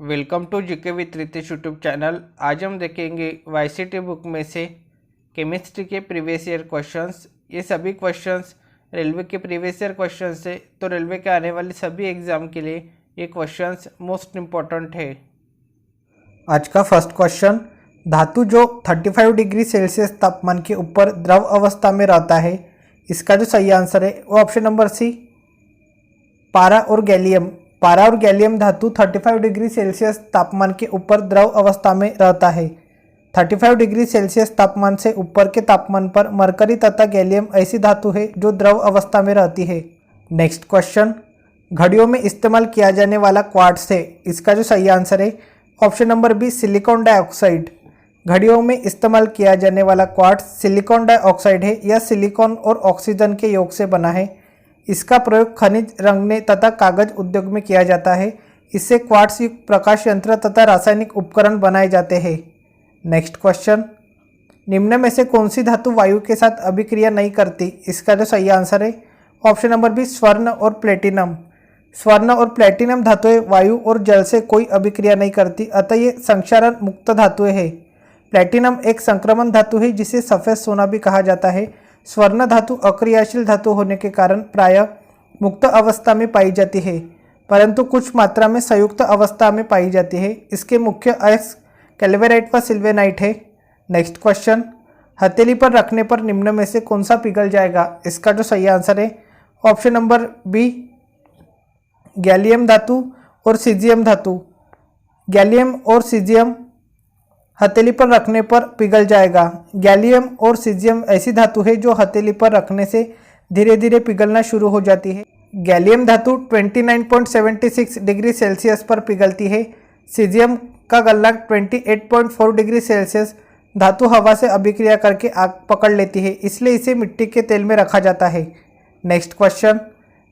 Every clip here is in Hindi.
Welcome to GK with Ritesh YouTube channel. आज हम देखेंगे वाईसीटी बुक में से केमिस्ट्री के प्रीवियस ईयर क्वेश्चंस। ये सभी क्वेश्चंस रेलवे के प्रीवियस ईयर क्वेश्चंस है, तो रेलवे के आने वाले सभी एग्जाम के लिए ये क्वेश्चंस मोस्ट इम्पॉर्टेंट है। आज का फर्स्ट क्वेश्चन, धातु जो 35 डिग्री सेल्सियस तापमान के ऊपर द्रव अवस्था में रहता है, इसका जो सही आंसर है वो ऑप्शन नंबर सी, पारा और गैलियम। पारा और गैलियम धातु 35 डिग्री सेल्सियस तापमान के ऊपर द्रव अवस्था में रहता है। 35 डिग्री सेल्सियस तापमान से ऊपर के तापमान पर मरकरी तथा गैलियम ऐसी धातु है जो द्रव अवस्था में रहती है। नेक्स्ट क्वेश्चन, घड़ियों में इस्तेमाल किया जाने वाला क्वार्ट्ज है, इसका जो सही आंसर है option number B, silicon dioxide. घड़ियों में इस्तेमाल किया जाने वाला क्वार्ट्ज सिलिकॉन डाइऑक्साइड है। यह सिलिकॉन और ऑक्सीजन के योग से बना है। इसका प्रयोग खनिज रंगने तथा कागज उद्योग में किया जाता है। इससे क्वार्ट्ज युक्त प्रकाश यंत्र तथा रासायनिक उपकरण बनाए जाते हैं। नेक्स्ट क्वेश्चन, निम्न में से कौन सी धातु वायु के साथ अभिक्रिया नहीं करती, इसका जो सही आंसर है ऑप्शन नंबर बी, स्वर्ण और प्लेटिनम। स्वर्ण और प्लेटिनम धातुएं वायु और जल से कोई अभिक्रिया नहीं करती, अतः ये संक्षारण मुक्त धातुएं हैं। प्लेटिनम एक संक्रमण धातु है जिसे सफ़ेद सोना भी कहा जाता है। स्वर्ण धातु अक्रियाशील धातु होने के कारण प्रायः मुक्त अवस्था में पाई जाती है, परंतु कुछ मात्रा में संयुक्त अवस्था में पाई जाती है। इसके मुख्य अयस्क कैल्वेराइट व सिल्वेनाइट है। नेक्स्ट क्वेश्चन, हथेली पर रखने पर निम्न में से कौन सा पिघल जाएगा, इसका जो सही आंसर है ऑप्शन नंबर बी, गैलियम धातु और सीजियम धातु। गैलियम और सीजियम हथेली पर रखने पर पिघल जाएगा। गैलियम और सीजियम ऐसी धातु है जो हथेली पर रखने से धीरे धीरे पिघलना शुरू हो जाती है। गैलियम धातु 29.76 डिग्री सेल्सियस पर पिघलती है। सीजियम का गलनांक 28.4 डिग्री सेल्सियस। धातु हवा से अभिक्रिया करके आग पकड़ लेती है, इसलिए इसे मिट्टी के तेल में रखा जाता है। नेक्स्ट क्वेश्चन,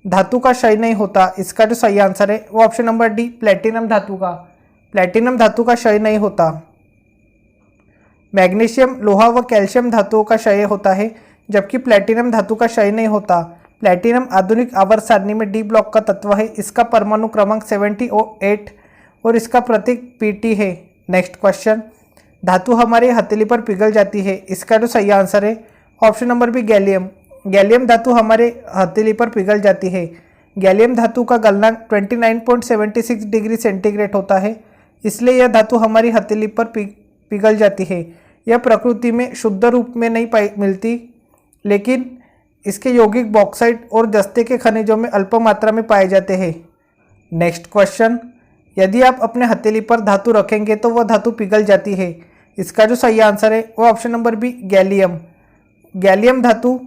धातु का क्षय नहीं होता, इसका जो सही आंसर है वो ऑप्शन नंबर डी, प्लेटिनम धातु का। प्लेटिनम धातु का क्षय नहीं होता। मैग्नीशियम, लोहा व कैल्शियम धातुओं का क्षय होता है, जबकि प्लेटिनम धातु का क्षय नहीं होता। प्लेटिनम आधुनिक आवर्त सारणी में डी ब्लॉक का तत्व है। इसका परमाणु क्रमांक 78 और इसका प्रतीक Pt है। नेक्स्ट क्वेश्चन, धातु हमारे हथेली पर पिघल जाती है, इसका जो सही आंसर है option number B, gallium. Gallium धातु हमारे हथेली पर पिघल जाती है। गैलियम धातु का गलनांक 29.76 डिग्री सेंटीग्रेड होता है, इसलिए यह धातु हमारी हथेली पर पिघल जाती है। यह प्रकृति में शुद्ध रूप में नहीं मिलती, लेकिन इसके यौगिक बॉक्साइट और जस्ते के खनिजों में अल्प मात्रा में पाए जाते हैं। नेक्स्ट क्वेश्चन, यदि आप अपने हथेली पर धातु रखेंगे तो वह धातु पिघल जाती है। इसका जो सही आंसर है वो option number B, gallium. Gallium धातु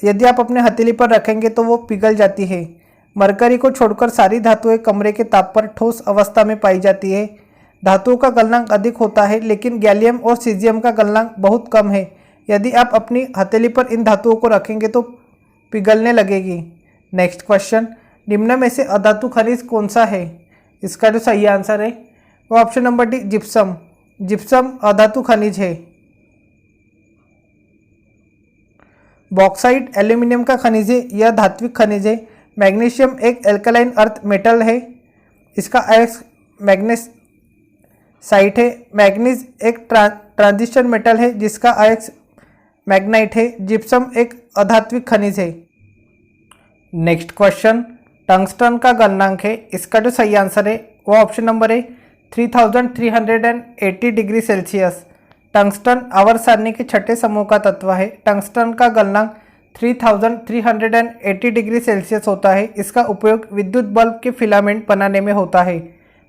यदि आप अपने हथेली पर रखेंगे तो वो पिघल जाती है। मरकरी को छोड़कर सारी धातुएं कमरे के ताप पर ठोस अवस्था में पाई जाती है। धातुओं का गलनांक अधिक होता है, लेकिन गैलियम और सीजियम का गलनांक बहुत कम है। यदि आप अपनी हथेली पर इन धातुओं को रखेंगे तो पिघलने लगेगी। नेक्स्ट क्वेश्चन, निम्न में से अधातु खनिज कौन सा है, इसका जो सही आंसर है वो option number D, gypsum. Gypsum अधातु खनिज है। बॉक्साइट एल्यूमिनियम का खनिज है, यह धात्विक खनिज है। मैग्नीशियम एक एल्कलाइन अर्थ मेटल है, इसका अयस्क मैग्नेसाइट है। मैग्नीज एक ट्रांजिशन मेटल है जिसका अयस्क मैग्नाइट है। जिप्सम एक अधात्विक खनिज है। नेक्स्ट क्वेश्चन, टंगस्टन का गलनांक है, इसका जो सही आंसर है वो ऑप्शन नंबर है 3380 डिग्री सेल्सियस। टंगस्टन आवर्त सारणी के छठे समूह का तत्व है। टंगस्टन का गलनांक 3380 डिग्री सेल्सियस होता है। इसका उपयोग विद्युत बल्ब के फिलामेंट बनाने में होता है।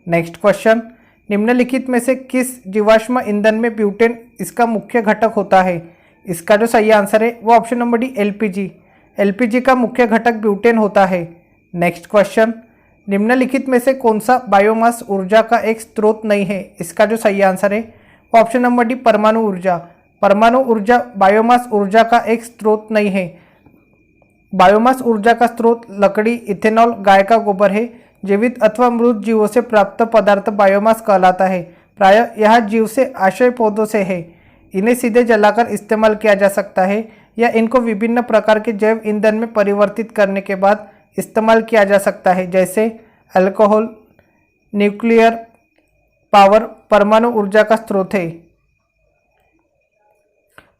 नेक्स्ट क्वेश्चन, निम्नलिखित में से किस जीवाश्म ईंधन में ब्यूटेन इसका मुख्य घटक होता है, इसका जो सही आंसर है वो option number D, LPG. LPG का मुख्य घटक ब्यूटेन होता है। नेक्स्ट क्वेश्चन, निम्नलिखित में से कौन सा बायोमास ऊर्जा का एक स्रोत नहीं है, इसका जो सही आंसर है ऑप्शन नंबर डी, परमाणु ऊर्जा। परमाणु ऊर्जा बायोमास ऊर्जा का एक स्रोत नहीं है। बायोमास ऊर्जा का स्रोत लकड़ी, इथेनॉल, गाय का गोबर है। जीवित अथवा मृत जीवों से प्राप्त पदार्थ बायोमास कहलाता है। प्रायः यह जीव से आश्रय पौधों से है। इन्हें सीधे जलाकर इस्तेमाल किया जा सकता है या इनको विभिन्न प्रकार के जैव ईंधन में परिवर्तित करने के बाद इस्तेमाल किया जा सकता है, जैसे अल्कोहल, न्यूक्लियर पावर परमाणु ऊर्जा का स्रोत है?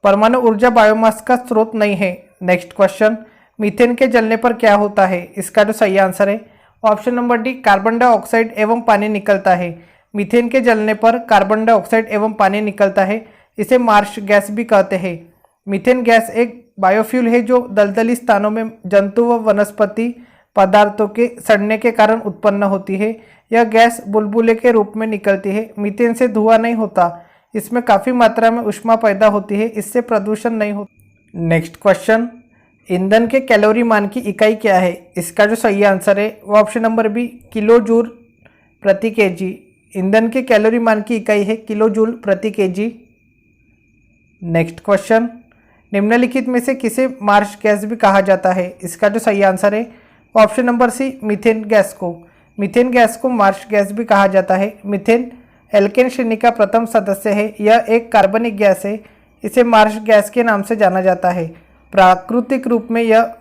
परमाणु ऊर्जा बायोमास का स्रोत नहीं है। नेक्स्ट क्वेश्चन, मीथेन के जलने पर क्या होता है? इसका जो सही आंसर है option number D, carbon dioxide एवं पानी निकलता है। मीथेन के जलने पर कार्बन डाइऑक्साइड एवं पानी निकलता है, इसे मार्श गैस भी कहते हैं। मीथेन गैस एक बायोफ्यूल है जो दलदली स्थानों में जंतु व वनस्पति पदार्थों के सड़ने के कारण उत्पन्न होती है। यह गैस बुलबुले के रूप में निकलती है। मीथेन से धुआं नहीं होता, इसमें काफ़ी मात्रा में ऊष्मा पैदा होती है, इससे प्रदूषण नहीं होता। नेक्स्ट क्वेश्चन, ईंधन के कैलोरी मान की इकाई क्या है? इसका जो सही आंसर है वो option number B, kilo joule प्रति केजी। ईंधन के कैलोरी मान की इकाई है किलो जूल प्रति केजी। नेक्स्ट क्वेश्चन, निम्नलिखित में से किसे मार्श गैस भी कहा जाता है? इसका जो सही आंसर है option number C, methane gas को। मीथेन गैस को मार्श गैस भी कहा जाता है। मीथेन एल्केन श्रेणी का प्रथम सदस्य है। यह एक कार्बनिक गैस है, इसे मार्श गैस के नाम से जाना जाता है। प्राकृतिक रूप में यह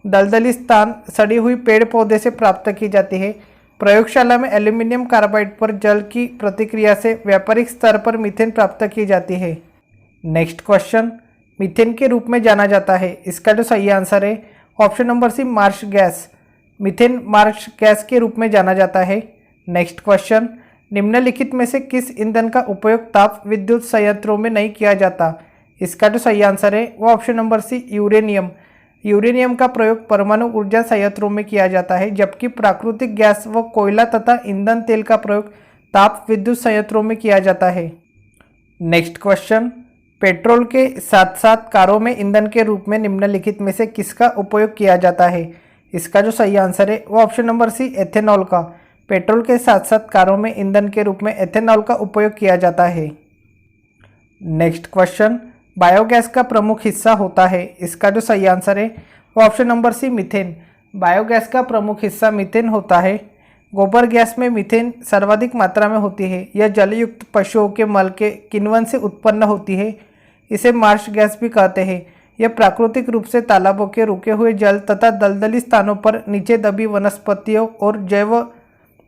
दलदली स्थान सड़ी हुई पेड़ पौधे से प्राप्त की जाती है। प्रयोगशाला में एल्यूमिनियम कार्बाइड पर जल की प्रतिक्रिया से व्यापारिक स्तर पर मीथेन प्राप्त की जाती है। नेक्स्ट क्वेश्चन, मीथेन के रूप में जाना जाता है। इसका जो सही आंसर है option number C, marsh gas. Methane marsh gas के रूप में जाना जाता है। नेक्स्ट क्वेश्चन, निम्नलिखित में से किस ईंधन का उपयोग ताप विद्युत संयंत्रों में नहीं किया जाता? इसका जो सही आंसर है वो option number C, uranium. Uranium का प्रयोग परमाणु ऊर्जा संयंत्रों में किया जाता है, जबकि प्राकृतिक गैस व कोयला तथा ईंधन तेल का प्रयोग ताप विद्युत संयंत्रों में किया जाता है। नेक्स्ट क्वेश्चन, पेट्रोल के साथ साथ कारों में ईंधन के रूप में निम्नलिखित में से किसका उपयोग किया जाता है? इसका जो सही आंसर है वो ऑप्शन नंबर सी, एथेनॉल का। पेट्रोल के साथ साथ कारों में ईंधन के रूप में एथेनॉल का उपयोग किया जाता है। नेक्स्ट क्वेश्चन, बायोगैस का प्रमुख हिस्सा होता है। इसका जो सही आंसर है वो option number C, methane. Biogas का प्रमुख हिस्सा मीथेन होता है। गोबर गैस में मीथेन सर्वाधिक मात्रा में होती है। यह जलयुक्त पशुओं के मल के किण्वन से उत्पन्न होती है, इसे मार्श गैस भी कहते हैं। यह प्राकृतिक रूप से तालाबों के रुके हुए जल तथा दलदली स्थानों पर नीचे दबी वनस्पतियों और जैव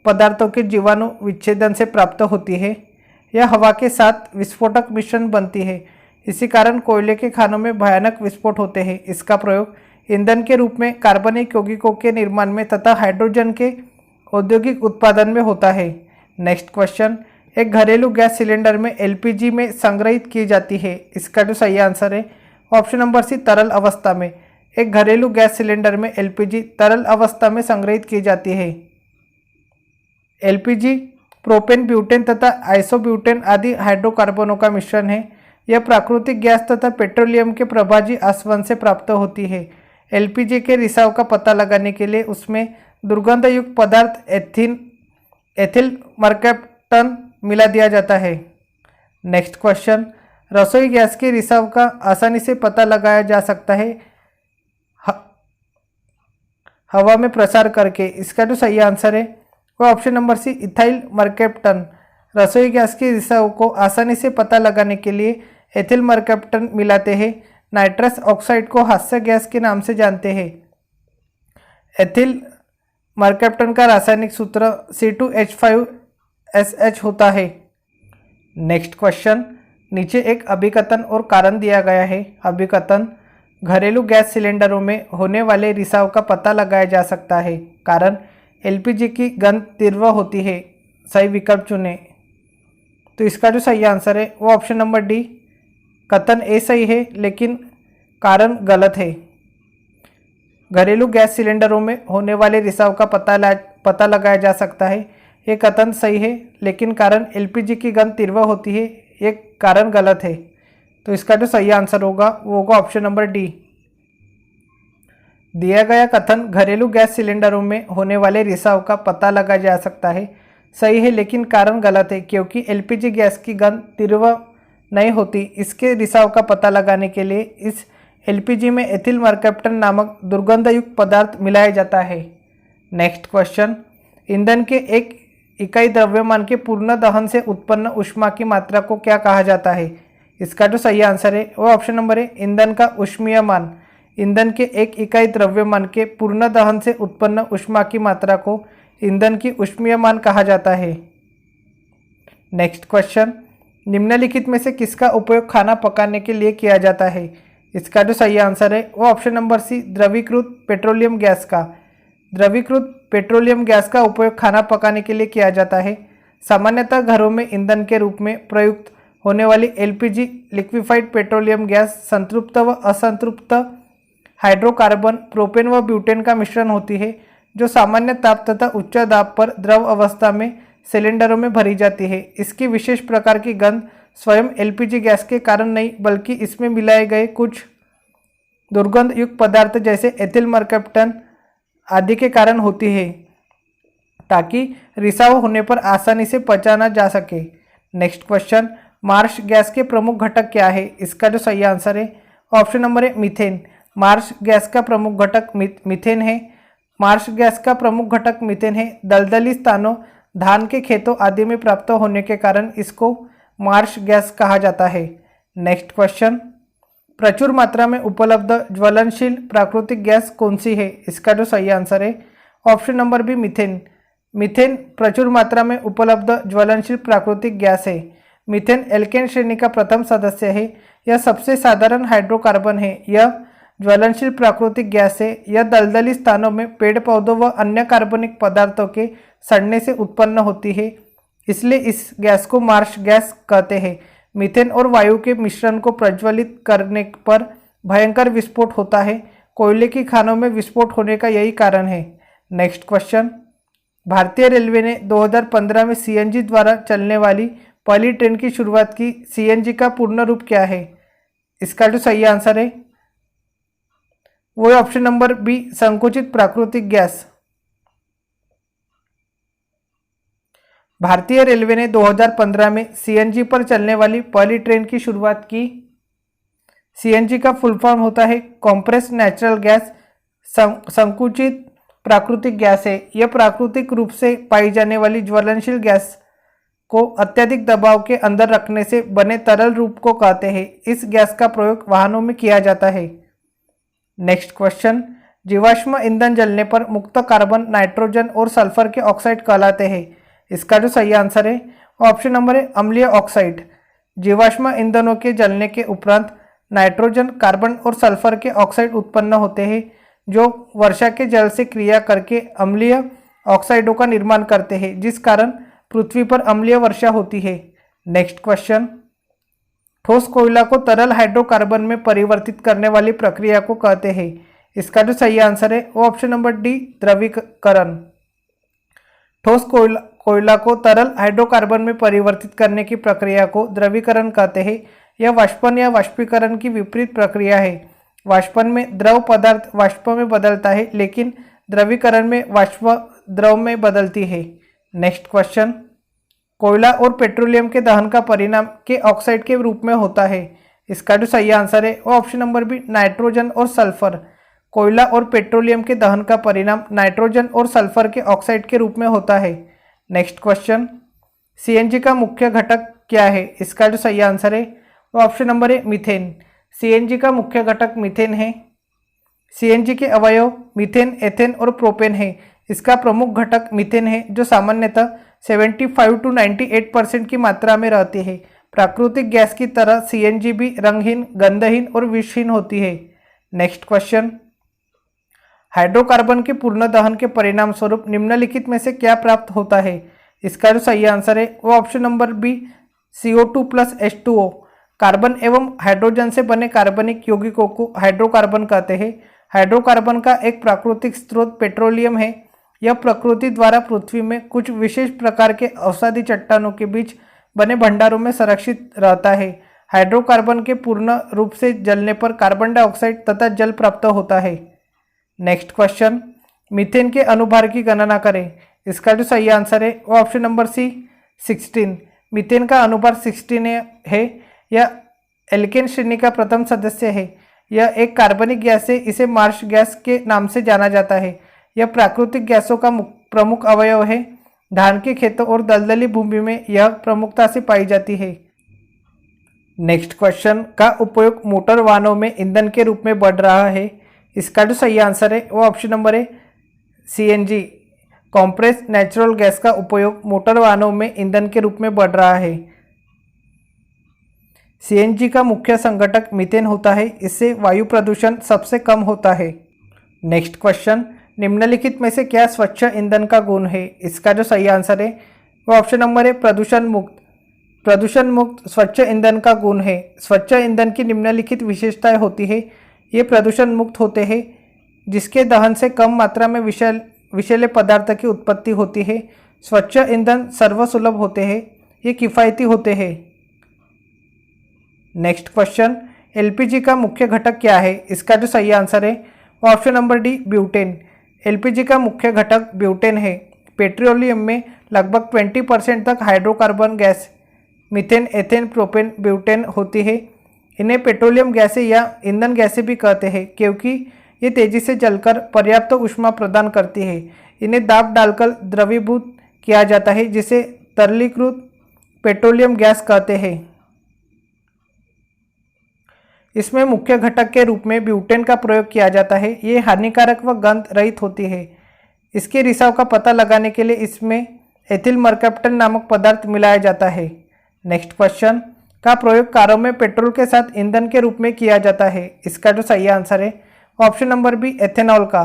पदार्थों के जीवाणु विच्छेदन से प्राप्त होती है। यह हवा के साथ विस्फोटक मिश्रण बनती है, इसी कारण कोयले के खानों में भयानक विस्फोट होते हैं। इसका प्रयोग ईंधन के रूप में कार्बनिक यौगिकों के निर्माण में तथा हाइड्रोजन के औद्योगिक उत्पादन में होता है। नेक्स्ट क्वेश्चन, एक घरेलू गैस सिलेंडर में एलपीजी में संग्रहित की जाती है। इसका जो सही आंसर है ऑप्शन नंबर सी, तरल अवस्था में। एक घरेलू गैस सिलेंडर में एलपीजी तरल अवस्था में संग्रहित की जाती है। एलपीजी प्रोपेन, ब्यूटेन तथा आइसोब्यूटेन आदि हाइड्रोकार्बनों का मिश्रण है। यह प्राकृतिक गैस तथा पेट्रोलियम के प्रभाजी आसवन से प्राप्त होती है। एलपीजी के रिसाव का पता लगाने के लिए उसमें दुर्गंधयुक्त पदार्थ एथिल मर्कैप्टन मिला दिया जाता है। नेक्स्ट क्वेश्चन, रसोई गैस के रिसाव का आसानी से पता लगाया जा सकता है हवा में प्रसार करके। इसका जो सही आंसर है वो option number C, ethyl mercaptan. रसोई गैस के रिसाव को आसानी से पता लगाने के लिए एथिल मर्कैप्टन मिलाते हैं। नाइट्रस ऑक्साइड को हास्य गैस के नाम से जानते हैं। एथिल मर्कैप्टन का रासायनिक सूत्र C2H5SH होता है। नेक्स्ट क्वेश्चन, नीचे एक अभिकथन और कारण दिया गया है। अभिकथन, घरेलू गैस सिलेंडरों में होने वाले रिसाव का पता लगाया जा सकता है। कारण, एलपीजी की गंध तीव्र होती है। सही विकल्प चुनें। तो इसका जो सही आंसर है वो ऑप्शन नंबर डी, कथन ए सही है लेकिन कारण गलत है। घरेलू गैस सिलेंडरों में होने वाले रिसाव का पता लगाया जा सकता है, ये कथन सही है, लेकिन कारण एलपीजी की गंध तीव्र होती है, ये कारण गलत है। तो इसका जो सही आंसर होगा वो होगा ऑप्शन नंबर डी। दिया गया कथन घरेलू गैस सिलेंडरों में होने वाले रिसाव का पता लगाया जा सकता है सही है, लेकिन कारण गलत है, क्योंकि एलपीजी गैस की गंध तीव्र नहीं होती। इसके रिसाव का पता लगाने के लिए इस एलपीजी में एथिल मर्कैप्टन नामक दुर्गंधयुक्त पदार्थ मिलाया जाता है। नेक्स्ट क्वेश्चन, ईंधन के एक इकाई द्रव्यमान के पूर्ण दहन से उत्पन्न ऊष्मा की मात्रा को क्या कहा जाता है? इसका जो सही आंसर है वो ऑप्शन नंबर है, ईंधन का ऊष्मीय मान। ईंधन के एक इकाई द्रव्यमान के पूर्ण दहन से उत्पन्न ऊष्मा की मात्रा को ईंधन की ऊष्मीय मान कहा जाता है। नेक्स्ट क्वेश्चन, निम्नलिखित में से किसका उपयोग खाना पकाने के लिए किया जाता है? इसका जो सही आंसर है वो ऑप्शन नंबर सी, द्रवीकृत पेट्रोलियम गैस का। द्रवीकृत पेट्रोलियम गैस का उपयोग खाना पकाने के लिए किया जाता है। सामान्यतः घरों में ईंधन के रूप में प्रयुक्त होने वाली एलपीजी लिक्विफाइड पेट्रोलियम गैस संतृप्त व असंतृप्त हाइड्रोकार्बन, प्रोपेन व ब्यूटेन का मिश्रण होती है, जो सामान्य ताप तथा उच्च दाब पर द्रव अवस्था में सिलेंडरों में भरी जाती है। इसकी विशेष प्रकार की गंध स्वयं एलपीजी गैस के कारण नहीं, बल्कि इसमें मिलाए गए कुछ दुर्गंध युक्त पदार्थ जैसे एथिल मर्कैप्टन आदि के कारण होती है, ताकि रिसाव होने पर आसानी से पचाना जा सके। नेक्स्ट क्वेश्चन, मार्श गैस के प्रमुख घटक क्या है? इसका जो सही आंसर है ऑप्शन नंबर है मीथेन। मार्श गैस का प्रमुख घटक मीथेन है। मार्श गैस का प्रमुख घटक मीथेन है। दलदली स्थानों, धान के खेतों आदि में प्राप्त होने के कारण इसको मार्श गैस कहा जाता है। नेक्स्ट क्वेश्चन, प्रचुर मात्रा में उपलब्ध ज्वलनशील प्राकृतिक गैस कौन सी है? इसका जो सही आंसर है option number B, methane. Methane प्रचुर मात्रा में उपलब्ध ज्वलनशील प्राकृतिक गैस है। मीथेन एल्केन श्रेणी का प्रथम सदस्य है। यह सबसे साधारण हाइड्रोकार्बन है। यह ज्वलनशील प्राकृतिक गैस है। यह दलदली स्थानों में पेड़ पौधों व अन्य कार्बनिक पदार्थों के सड़ने से उत्पन्न होती है, इसलिए इस गैस को मार्श गैस कहते हैं। मीथेन और वायु के मिश्रण को प्रज्वलित करने पर भयंकर विस्फोट होता है। कोयले की खानों में विस्फोट होने का यही कारण है। नेक्स्ट क्वेश्चन, भारतीय रेलवे ने 2015 में सीएनजी द्वारा चलने वाली पहली ट्रेन की शुरुआत की। सीएनजी का पूर्ण रूप क्या है? इसका जो सही आंसर है वो है ऑप्शन नंबर बी, संकुचित प्राकृतिक गैस। भारतीय रेलवे ने 2015 में सीएनजी पर चलने वाली पहली ट्रेन की शुरुआत की। सीएनजी का फुल फॉर्म होता है कॉम्प्रेस्ड नेचुरल गैस, संकुचित प्राकृतिक गैस है। यह प्राकृतिक रूप से पाई जाने वाली ज्वलनशील गैस को अत्यधिक दबाव के अंदर रखने से बने तरल रूप को कहते हैं। इस गैस का प्रयोग वाहनों में किया जाता है। नेक्स्ट क्वेश्चन, जीवाश्म ईंधन जलने पर मुक्त कार्बन, नाइट्रोजन और सल्फर के ऑक्साइड कहलाते हैं। इसका जो सही आंसर है ऑप्शन नंबर है अम्लीय ऑक्साइड। जीवाश्म ईंधनों के जलने के उपरांत नाइट्रोजन, कार्बन और सल्फर के ऑक्साइड उत्पन्न होते हैं, जो वर्षा के जल से क्रिया करके अम्लीय ऑक्साइडों का निर्माण करते हैं, जिस कारण पृथ्वी पर अम्लीय वर्षा होती है। नेक्स्ट क्वेश्चन, ठोस कोयला को तरल हाइड्रोकार्बन में परिवर्तित करने वाली प्रक्रिया को कहते हैं। इसका जो सही आंसर है वो ऑप्शन नंबर डी, द्रवीकरण। ठोस कोयला को तरल हाइड्रोकार्बन में परिवर्तित करने की प्रक्रिया को द्रवीकरण कहते हैं। यह वाष्पन या वाष्पीकरण की विपरीत प्रक्रिया है। वाष्पन में द्रव पदार्थ वाष्प में बदलता है, लेकिन द्रवीकरण में वाष्प द्रव में बदलती है। नेक्स्ट क्वेश्चन, कोयला और पेट्रोलियम के दहन का परिणाम के ऑक्साइड के रूप में होता है। इसका जो सही आंसर है वो ऑप्शन नंबर बी, नाइट्रोजन और सल्फर। कोयला और पेट्रोलियम के दहन का परिणाम नाइट्रोजन और सल्फर के ऑक्साइड के रूप में होता है। नेक्स्ट क्वेश्चन, सीएनजी का मुख्य घटक क्या है? इसका जो सही आंसर है वो ऑप्शन नंबर है मीथेन। सीएनजी का मुख्य घटक मीथेन है। सीएनजी के अवयव मीथेन, एथेन और प्रोपेन है। इसका प्रमुख घटक मीथेन है, जो सामान्यतः 75 to 98% की मात्रा में रहती है। प्राकृतिक गैस की तरह सीएनजी भी रंगहीन, गंधहीन और विषहीन होती है। नेक्स्ट क्वेश्चन, हाइड्रोकार्बन के पूर्ण दहन के परिणाम स्वरूप निम्नलिखित में से क्या प्राप्त होता है? इसका जो सही आंसर है वो option number B, CO2 + H2O। Carbon एवं हाइड्रोजन से बने कार्बनिक यौगिकों को हाइड्रोकार्बन कहते हैं। हाइड्रोकार्बन का एक प्राकृतिक स्रोत पेट्रोलियम है। यह प्रकृति द्वारा पृथ्वी में कुछ विशेष प्रकार के औषधि चट्टानों के बीच बने भंडारों में संरक्षित रहता है। हाइड्रोकार्बन के पूर्ण रूप से जलने पर कार्बन डाइऑक्साइड तथा जल प्राप्त होता है। नेक्स्ट क्वेश्चन, मीथेन के अनुभार की गणना करें। इसका जो सही आंसर है वो ऑप्शन नंबर सी, 16। मीथेन का अनुभार 16 है। यह एल्केन श्रेणी का प्रथम सदस्य है। यह एक कार्बनिक गैस है। इसे मार्श गैस के नाम से जाना जाता है। यह प्राकृतिक गैसों का प्रमुख अवयव है। धान के खेतों और दलदली भूमि में यह प्रमुखता से पाई जाती है। नेक्स्ट क्वेश्चन का उपयोग मोटर वाहनों में ईंधन के रूप में बढ़ रहा है। इसका जो सही आंसर है वो ऑप्शन नंबर है सीएनजी। कॉम्प्रेस नेचुरल गैस का उपयोग मोटर वाहनों में ईंधन के रूप में बढ़ रहा है। सीएनजी का मुख्य संघटक मीथेन होता है, इससे वायु प्रदूषण सबसे कम होता है। नेक्स्ट क्वेश्चन, निम्नलिखित में से क्या स्वच्छ ईंधन का गुण है? इसका जो सही आंसर है वो ऑप्शन नंबर है प्रदूषण मुक्त। प्रदूषण मुक्त स्वच्छ ईंधन का गुण है। स्वच्छ ईंधन की निम्नलिखित विशेषताएं होती है। ये प्रदूषण मुक्त होते हैं, जिसके दहन से कम मात्रा में विषैले पदार्थ की उत्पत्ति होती है। स्वच्छ ईंधन सर्वसुलभ होते हैं, ये किफ़ायती होते हैं। नेक्स्ट क्वेश्चन, एलपीजी का मुख्य घटक क्या है? इसका जो सही आंसर है वो option number D butane. LPG का मुख्य घटक ब्यूटेन है। पेट्रोलियम में लगभग 20% तक hydrocarbon gas methane, ethane, propane, butane होती है। इन्हें पेट्रोलियम गैसें या ईंधन गैसें भी कहते हैं, क्योंकि ये तेज़ी से जलकर पर्याप्त ऊष्मा प्रदान करती है। इन्हें दाब डालकर द्रवीभूत किया जाता है, जिसे तरलीकृत पेट्रोलियम गैस कहते हैं। इसमें मुख्य घटक के रूप में ब्यूटेन का प्रयोग किया जाता है। ये हानिकारक व गंध रहित होती है। इसके रिसाव का पता लगाने के लिए इसमें एथिल मरकैप्टन नामक पदार्थ मिलाया जाता है। नेक्स्ट क्वेश्चन, का प्रयोग कारों में पेट्रोल के साथ ईंधन के रूप में किया जाता है? इसका जो सही आंसर है ऑप्शन नंबर बी एथेनॉल का।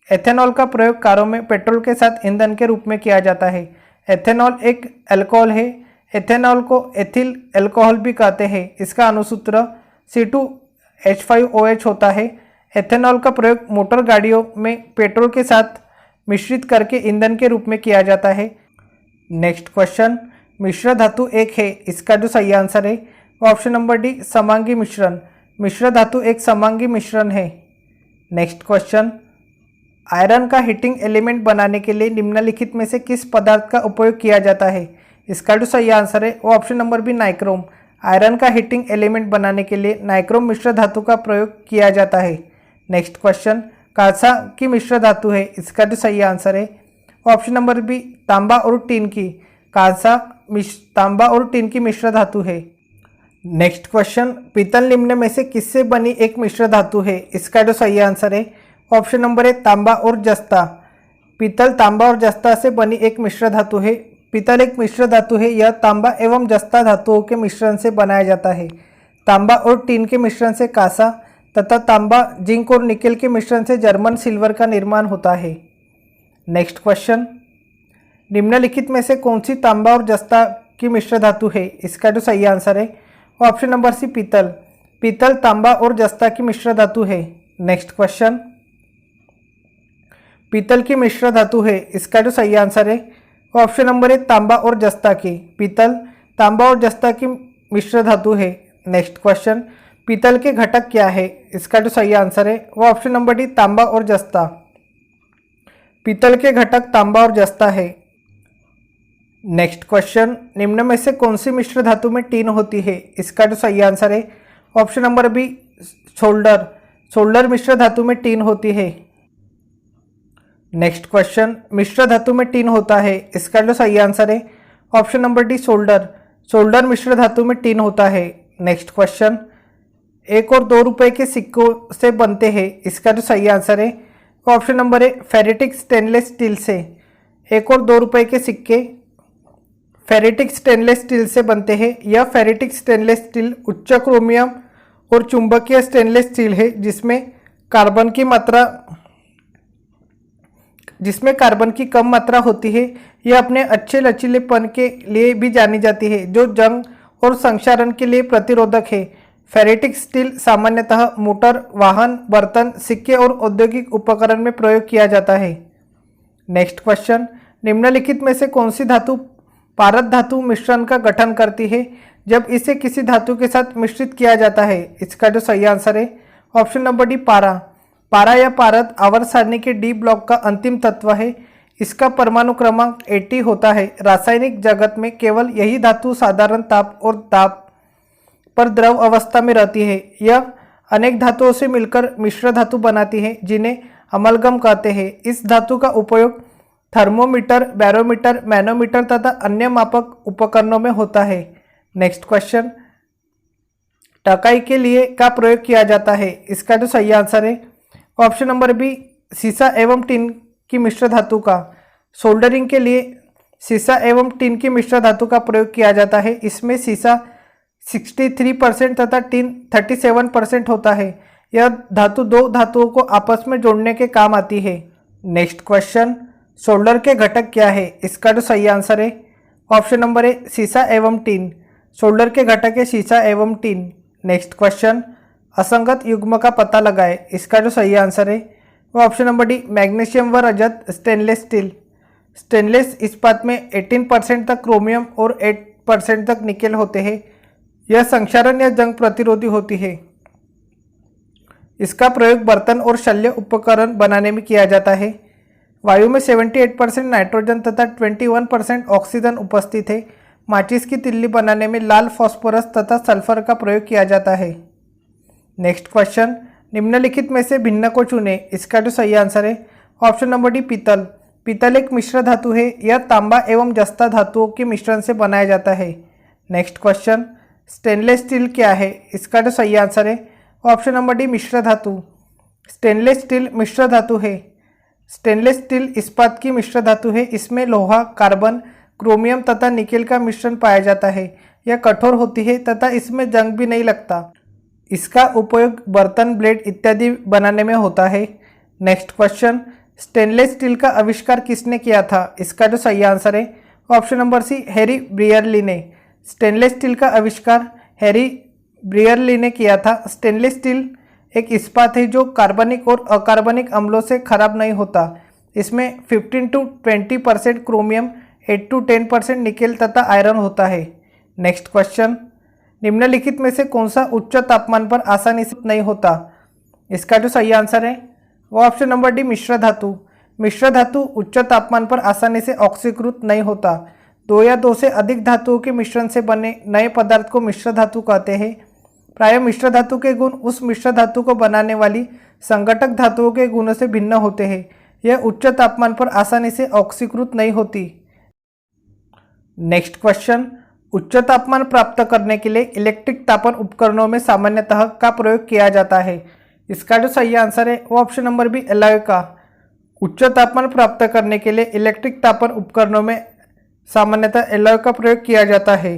एथेनॉल का प्रयोग कारों में पेट्रोल के साथ ईंधन के रूप में किया जाता है। एथेनॉल एक अल्कोहल है। एथेनॉल को एथिल अल्कोहल भी कहते हैं। इसका अनुसूत्र C2H5OH होता है। एथेनॉल का प्रयोग मोटर गाड़ियों में पेट्रोल के साथ मिश्रित करके ईंधन के रूप में किया जाता है। नेक्स्ट क्वेश्चन, मिश्र धातु एक है। इसका जो सही आंसर है वो ऑप्शन नंबर डी समांगी मिश्रण। मिश्र धातु एक समांगी मिश्रण है। नेक्स्ट क्वेश्चन, आयरन का हीटिंग एलिमेंट बनाने के लिए निम्नलिखित में से किस पदार्थ का उपयोग किया जाता है? इसका जो सही आंसर है वो option number B nichrome. Iron का हीटिंग एलिमेंट बनाने के लिए नाइक्रोम मिश्र धातु का प्रयोग किया जाता है। नेक्स्ट क्वेश्चन, कांसा की मिश्र धातु है। इसका जो सही आंसर है ऑप्शन नंबर बी तांबा और टीन की। कांसा तांबा और टीन की मिश्र धातु है। नेक्स्ट क्वेश्चन, पीतल निम्न में से किससे बनी एक मिश्र धातु है? इसका जो सही आंसर है ऑप्शन नंबर है तांबा और जस्ता। पीतल तांबा और जस्ता से बनी एक मिश्र धातु है। पीतल एक मिश्र धातु है। यह तांबा एवं जस्ता धातुओं के मिश्रण से बनाया जाता है। तांबा और टीन के मिश्रण से कांसा तथा तांबा, जिंक और निकेल के मिश्रण से जर्मन सिल्वर का निर्माण होता है। नेक्स्ट क्वेश्चन, निम्नलिखित में से कौन सी तांबा और जस्ता की मिश्र धातु है? इसका जो सही आंसर है ऑप्शन नंबर सी पीतल। पीतल तांबा और जस्ता की मिश्र धातु है। नेक्स्ट क्वेश्चन, पीतल की मिश्र धातु है। इसका जो सही आंसर है ऑप्शन नंबर है तांबा और जस्ता की। पीतल तांबा और जस्ता की मिश्र धातु है। नेक्स्ट क्वेश्चन, पीतल के घटक क्या है? इसका जो सही आंसर है वो ऑप्शन नंबर डी तांबा और जस्ता। पीतल के घटक तांबा और जस्ता है। नेक्स्ट क्वेश्चन, निम्न में से कौन सी मिश्र धातु में टीन होती है? इसका जो सही आंसर है option number B solder. Solder मिश्र धातु में टीन होती है। नेक्स्ट क्वेश्चन, मिश्र धातु में टीन होता है। इसका जो सही आंसर है option number D solder. Solder मिश्र धातु में टीन होता है। नेक्स्ट क्वेश्चन, 1 और 2 रुपए के सिक्कों से बनते हैं। इसका जो सही आंसर है ऑप्शन नंबर है फेरेटिक स्टेनलेस स्टील से। 1 और 2 रुपए के सिक्के फेरेटिक स्टेनलेस स्टील से बनते हैं। यह फेरेटिक स्टेनलेस स्टील उच्च क्रोमियम और चुंबकीय स्टेनलेस स्टील है, जिसमें कार्बन की कम मात्रा होती है। यह अपने अच्छे लचीलेपन के लिए भी जानी जाती है, जो जंग और संक्षारण के लिए प्रतिरोधक है। फेरेटिक स्टील सामान्यतः मोटर, वाहन, बर्तन, सिक्के और औद्योगिक उपकरण में प्रयोग किया जाता है। नेक्स्ट क्वेश्चन, निम्नलिखित में से कौन सी धातु पारद धातु मिश्रण का गठन करती है जब इसे किसी धातु के साथ मिश्रित किया जाता है? इसका जो सही आंसर है ऑप्शन नंबर डी पारा। पारा या पारद आवर्त सारणी के डी ब्लॉक का अंतिम तत्व है। इसका परमाणु क्रमांक 80 होता है। रासायनिक जगत में केवल यही धातु साधारण ताप और दाब पर द्रव अवस्था में रहती है। यह अनेक धातुओं से मिलकर मिश्र धातु बनाती है, जिन्हें अमलगम कहते हैं। इस धातु का उपयोग थर्मोमीटर, बैरोमीटर, मैनोमीटर तथा अन्य मापक उपकरणों में होता है। नेक्स्ट क्वेश्चन, टकाई के लिए का प्रयोग किया जाता है? इसका जो सही आंसर है ऑप्शन नंबर बी सीसा एवं टिन की मिश्र धातु का। सोल्डरिंग के लिए सीसा एवं टिन की मिश्र धातु का प्रयोग किया जाता है। इसमें सीसा 63% तथा टिन 37% होता है। यह धातु दो धातुओं को आपस में जोड़ने के काम आती है। नेक्स्ट क्वेश्चन, सोल्डर के घटक क्या है? इसका जो सही आंसर है ऑप्शन नंबर ए सीसा एवं टिन। सोल्डर के घटक है सीसा एवं टिन। नेक्स्ट क्वेश्चन, असंगत युग्म का पता लगाएं। इसका जो सही आंसर है वो ऑप्शन नंबर डी मैग्नीशियम व रजत स्टेनलेस स्टील। स्टेनलेस इस्पात में 18% तक क्रोमियम और 8% तक निकेल होते हैं। यह संक्षारण या जंग प्रतिरोधी होती है। इसका प्रयोग बर्तन और शल्य उपकरण बनाने में किया जाता है। वायु में 78% नाइट्रोजन तथा 21% ऑक्सीजन उपस्थित है। माचिस की तिल्ली बनाने में लाल फास्फोरस तथा सल्फर का प्रयोग किया जाता है। नेक्स्ट क्वेश्चन, निम्नलिखित में से भिन्न को चुने। इसका जो सही आंसर है ऑप्शन नंबर डी पीतल। पीतल एक मिश्र धातु है। यह तांबा एवं जस्ता धातुओं के मिश्रण से बनाया जाता है। नेक्स्ट क्वेश्चन, स्टेनलेस स्टील क्या है? इसका जो सही आंसर है ऑप्शन नंबर डी मिश्र धातु। स्टेनलेस स्टील मिश्र धातु है। स्टेनलेस स्टील इस्पात की मिश्र धातु है। इसमें लोहा, कार्बन, क्रोमियम तथा निकेल का मिश्रण पाया जाता है। यह कठोर होती है तथा इसमें जंग भी नहीं लगता। इसका उपयोग बर्तन, ब्लेड इत्यादि बनाने में होता है। नेक्स्ट क्वेश्चन, स्टेनलेस स्टील का आविष्कार किसने किया था? इसका जो सही आंसर है option number C Harry Brearley ने। स्टेनलेस स्टील का आविष्कार हैरी ब्रियरली ने किया था। स्टेनलेस स्टील एक इस्पात है जो कार्बनिक और अकार्बनिक अम्लों से खराब नहीं होता। इसमें 15 to 20% क्रोमियम, 8 to 10% निकेल तथा आयरन होता है। नेक्स्ट क्वेश्चन, निम्नलिखित में से कौन सा उच्च तापमान पर आसानी से नहीं होता? इसका जो सही आंसर है वो ऑप्शन नंबर डी मिश्र धातु। मिश्र धातु उच्च तापमान पर आसानी से ऑक्सीकृत नहीं होता। दो या दो से अधिक धातुओं के मिश्रण से बने नए पदार्थ को मिश्र धातु कहते हैं। प्रायः मिश्र धातु के गुण उस मिश्र धातु को बनाने वाली संघटक धातुओं के गुणों से भिन्न होते हैं। यह उच्च तापमान पर आसानी से ऑक्सीकृत नहीं होती। नेक्स्ट क्वेश्चन, उच्च तापमान प्राप्त करने के लिए इलेक्ट्रिक तापन उपकरणों में सामान्यतः का प्रयोग किया जाता है। इसका जो सही आंसर है वो ऑप्शन नंबर बी एलॉय का। उच्च तापमान प्राप्त करने के लिए इलेक्ट्रिक तापन उपकरणों में सामान्यतः एलॉय का प्रयोग किया जाता है।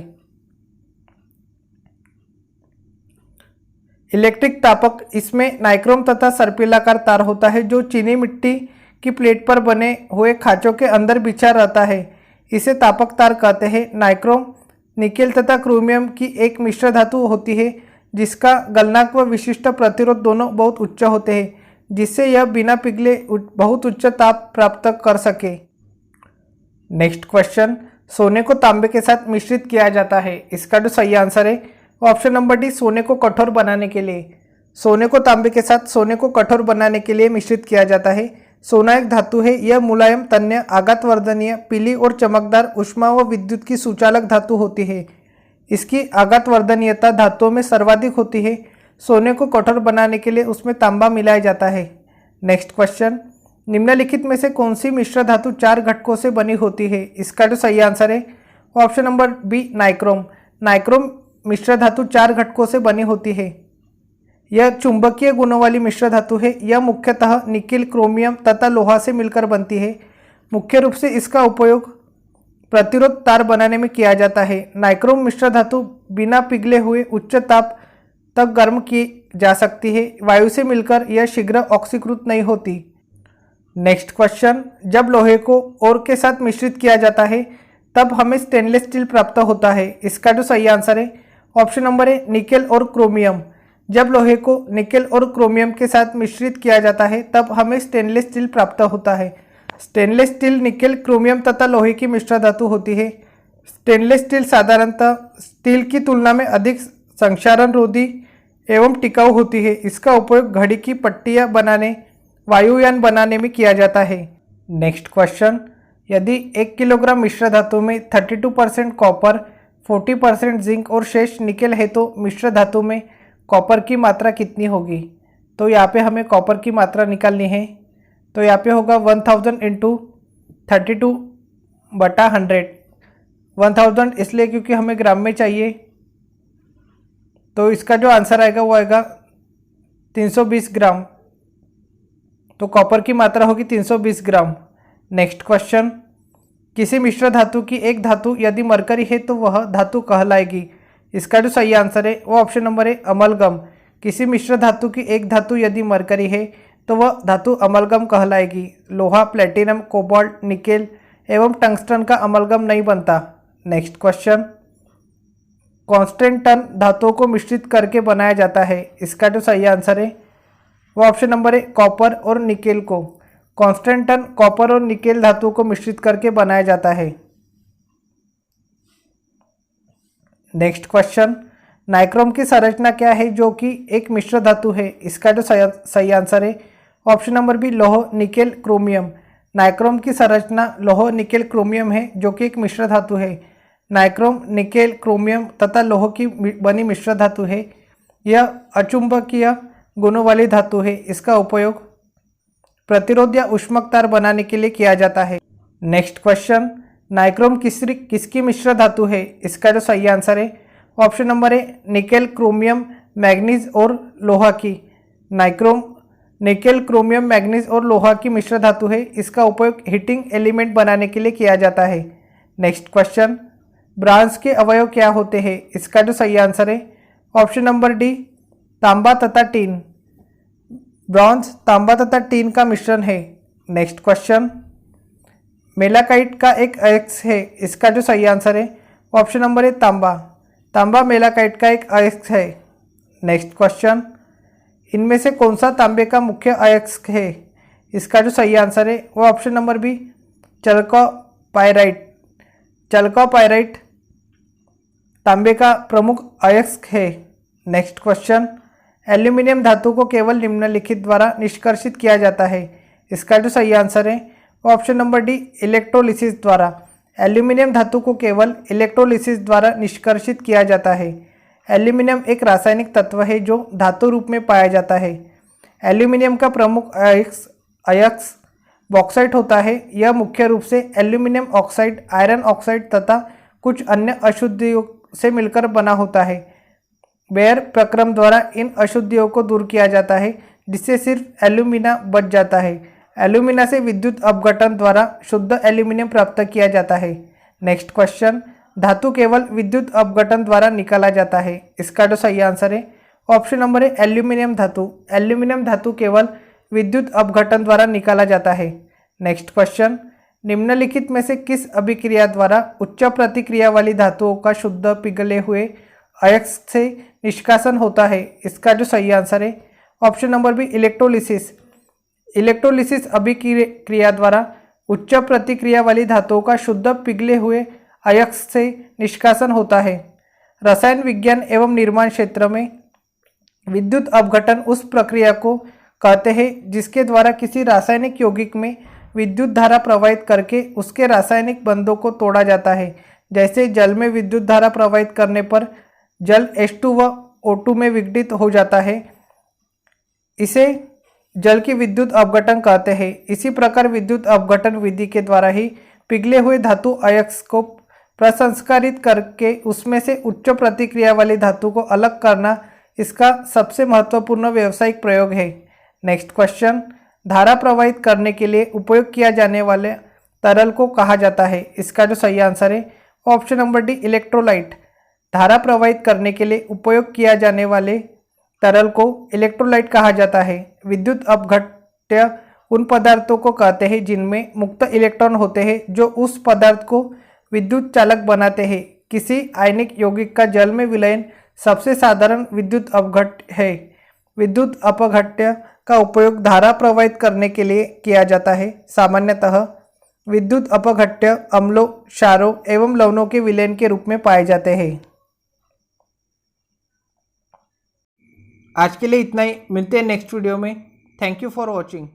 इलेक्ट्रिक तापक, इसमें नाइक्रोम तथा सर्पिलाकार तार होता है जो चीनी मिट्टी की प्लेट पर बने हुए खांचों के अंदर बिछा रहता है। इसे तापक तार कहते हैं। नाइक्रोम निकेल तथा क्रोमियम की एक मिश्र धातु होती है जिसका गलनांक व विशिष्ट प्रतिरोध दोनों बहुत उच्च होते हैं, जिससे यह बिना पिघले बहुत उच्च ताप प्राप्त कर सके। नेक्स्ट क्वेश्चन, सोने को तांबे के साथ मिश्रित किया जाता है। इसका जो सही आंसर है ऑप्शन नंबर डी सोने को कठोर बनाने के लिए। सोने को तांबे के साथ सोने को कठोर बनाने के लिए मिश्रित किया जाता है। सोना एक धातु है। यह मुलायम, तन्य, आघातवर्धनीय, पीली और चमकदार, ऊष्मा व विद्युत की सुचालक धातु होती है। इसकी आघातवर्धनीयता धातुओं में सर्वाधिक होती है। सोने को कठोर बनाने के लिए उसमें तांबा मिलाया जाता है। नेक्स्ट क्वेश्चन, निम्नलिखित में से कौन सी मिश्र धातु 4 घटकों से बनी होती है? इसका जो सही आंसर है option number B nichrome. Nichrome मिश्र धातु 4 घटकों से बनी होती है। यह चुंबकीय गुणों वाली मिश्र धातु है। यह मुख्यतः निकेल, क्रोमियम तथा लोहा से मिलकर बनती है। मुख्य रूप से इसका उपयोग प्रतिरोध तार बनाने में किया जाता है। नाइक्रोम मिश्र धातु बिना पिघले हुए उच्च ताप तक गर्म की जा सकती है। वायु से मिलकर यह शीघ्र ऑक्सीकृत नहीं होती। नेक्स्ट क्वेश्चन, जब लोहे को ओर के साथ मिश्रित किया जाता है तब हमें स्टेनलेस स्टील प्राप्त होता है। इसका जो सही आंसर है ऑप्शन नंबर है निकेल और क्रोमियम। जब लोहे को निकेल और क्रोमियम के साथ मिश्रित किया जाता है तब हमें स्टेनलेस स्टील प्राप्त होता है। स्टेनलेस स्टील निकेल, क्रोमियम तथा लोहे की मिश्र धातु होती है। स्टेनलेस स्टील साधारणतः स्टील की तुलना में अधिक संक्षारण रोधी एवं टिकाऊ होती है। इसका उपयोग घड़ी की पट्टियाँ बनाने, वायुयान बनाने में किया जाता है। नेक्स्ट क्वेश्चन, यदि 1 किलोग्राम मिश्र धातु में 32% कॉपर, 40% जिंक और शेष निकेल है तो मिश्र धातु में कॉपर की मात्रा कितनी होगी? तो यहाँ पे हमें कॉपर की मात्रा निकालनी है। तो यहाँ पे होगा 1000 इंटू 32/100। 1000 इसलिए क्योंकि हमें ग्राम में चाहिए, तो इसका जो आंसर आएगा वो आएगा 320 ग्राम। तो कॉपर की मात्रा होगी 320 ग्राम। नेक्स्ट क्वेश्चन, किसी मिश्र धातु की एक धातु यदि मरकरी है तो वह धातु कहलाएगी। इसका जो सही आंसर है वो ऑप्शन नंबर है अमलगम। किसी मिश्र धातु की एक धातु यदि मरकरी है तो वह धातु अमलगम कहलाएगी। लोहा, प्लेटिनम, कोबाल्ट, निकेल एवं टंगस्टन का अमलगम नहीं बनता। नेक्स्ट क्वेश्चन, कांस्टेंट टन धातुओं को मिश्रित करके बनाया जाता है। इसका जो सही आंसर है वो ऑप्शन नंबर है कॉपर और निकेल को। कांस्टेंट टन कॉपर और निकेल धातुओं को मिश्रित करके बनाया जाता है। नेक्स्ट क्वेश्चन, नाइक्रोम की संरचना क्या है जो कि एक मिश्र धातु है। इसका जो सही आंसर है ऑप्शन नंबर बी लौह निकेल क्रोमियम। नाइक्रोम की संरचना लौह निकेल क्रोमियम है जो कि एक मिश्र धातु है। नाइक्रोम, निकेल, क्रोमियम तथा लौह की बनी मिश्र धातु है। यह अचुंबकीय गुणों वाली धातु है। इसका उपयोग प्रतिरोध या ऊष्मक तार बनाने के लिए किया जाता है। नेक्स्ट क्वेश्चन, नाइक्रोम किसकी मिश्र धातु है। इसका जो सही आंसर है ऑप्शन नंबर है निकेल, क्रोमियम, मैग्नीज और लोहा की। नाइक्रोम निकेल, क्रोमियम, मैग्नीज और लोहा की मिश्र धातु है। इसका उपयोग हीटिंग एलिमेंट बनाने के लिए किया जाता है। नेक्स्ट क्वेश्चन, ब्रांज के अवयव क्या होते हैं। इसका जो सही आंसर है ऑप्शन नंबर डी तांबा तथा टीन। ब्रॉन्ज तांबा तथा टीन का मिश्रण है। नेक्स्ट क्वेश्चन, मेलाकाइट का एक अयस्क है। इसका जो सही आंसर है ऑप्शन नंबर है तांबा। तांबा मेलाकाइट का एक अयस्क है। नेक्स्ट क्वेश्चन, इनमें से कौन सा तांबे का मुख्य अयस्क है। इसका जो सही आंसर है वो ऑप्शन नंबर बी चल्कोपाइराइट। चल्कोपाइराइट तांबे का प्रमुख अयस्क है। नेक्स्ट क्वेश्चन, एल्यूमिनियम धातु को केवल निम्नलिखित द्वारा निष्कर्षित किया जाता है। इसका जो सही आंसर है वो ऑप्शन नंबर डी इलेक्ट्रोलिसिस द्वारा। एल्यूमिनियम धातु को केवल इलेक्ट्रोलिसिस द्वारा निष्कर्षित किया जाता है। एल्यूमिनियम एक रासायनिक तत्व है जो धातु रूप में पाया जाता है। एल्यूमिनियम का प्रमुख अयस्क बॉक्साइट होता है। यह मुख्य रूप से एल्यूमिनियम ऑक्साइड, आयरन ऑक्साइड तथा कुछ अन्य अशुद्धियों से मिलकर बना होता है। बेयर प्रक्रम द्वारा इन अशुद्धियों को दूर किया जाता है जिससे सिर्फ एल्यूमिना बच जाता है। एल्यूमिना से विद्युत अपघटन द्वारा शुद्ध एल्यूमिनियम प्राप्त किया जाता है। नेक्स्ट क्वेश्चन, धातु केवल विद्युत अपघटन द्वारा निकाला जाता है। इसका जो सही आंसर है ऑप्शन नंबर है एल्यूमिनियम धातु। एल्यूमिनियम धातु केवल विद्युत अपघटन द्वारा निकाला जाता है। नेक्स्ट क्वेश्चन, निम्नलिखित में से किस अभिक्रिया द्वारा उच्च प्रतिक्रिया वाली धातुओं का शुद्ध पिघले हुए अयस्क से निष्कासन होता है। इसका जो सही आंसर है option number B electrolysis. Electrolysis अभिक्रिया द्वारा उच्च प्रतिक्रिया वाली धातुओं का शुद्ध पिघले हुए अयस्क से निष्कासन होता है। रसायन विज्ञान एवं निर्माण क्षेत्र में विद्युत अपघटन उस प्रक्रिया को कहते हैं जिसके द्वारा किसी रासायनिक यौगिक में विद्युत धारा प्रवाहित करके उसके रासायनिक बंधों को तोड़ा जाता है। जैसे जल में विद्युत धारा प्रवाहित करने पर जल H2 व O2 में विघटित हो जाता है। इसे जल की विद्युत अपघटन कहते हैं। इसी प्रकार विद्युत अपघटन विधि के द्वारा ही पिघले हुए धातु अयस्क को प्रसंस्कारित करके उसमें से उच्च प्रतिक्रिया वाली धातु को अलग करना इसका सबसे महत्वपूर्ण व्यावसायिक प्रयोग है। नेक्स्ट क्वेश्चन, धारा प्रवाहित करने के लिए उपयोग किया जाने वाले तरल को कहा जाता है। इसका जो सही आंसर है ऑप्शन नंबर डी इलेक्ट्रोलाइट। धारा प्रवाहित करने के लिए उपयोग किया जाने वाले तरल को इलेक्ट्रोलाइट कहा जाता है। विद्युत अपघट्य उन पदार्थों को कहते हैं जिनमें मुक्त इलेक्ट्रॉन होते हैं जो उस पदार्थ को विद्युत चालक बनाते हैं। किसी आयनिक यौगिक का जल में विलयन सबसे साधारण विद्युत अपघट्य है। विद्युत अपघट्य का उपयोग धारा प्रवाहित करने के लिए किया जाता है। सामान्यतः विद्युत अपघट्य अम्लों, क्षारों एवं लवणों के विलयन के रूप में पाए जाते हैं। आज के लिए इतना ही, मिलते हैं नेक्स्ट वीडियो में। Thank you for watching.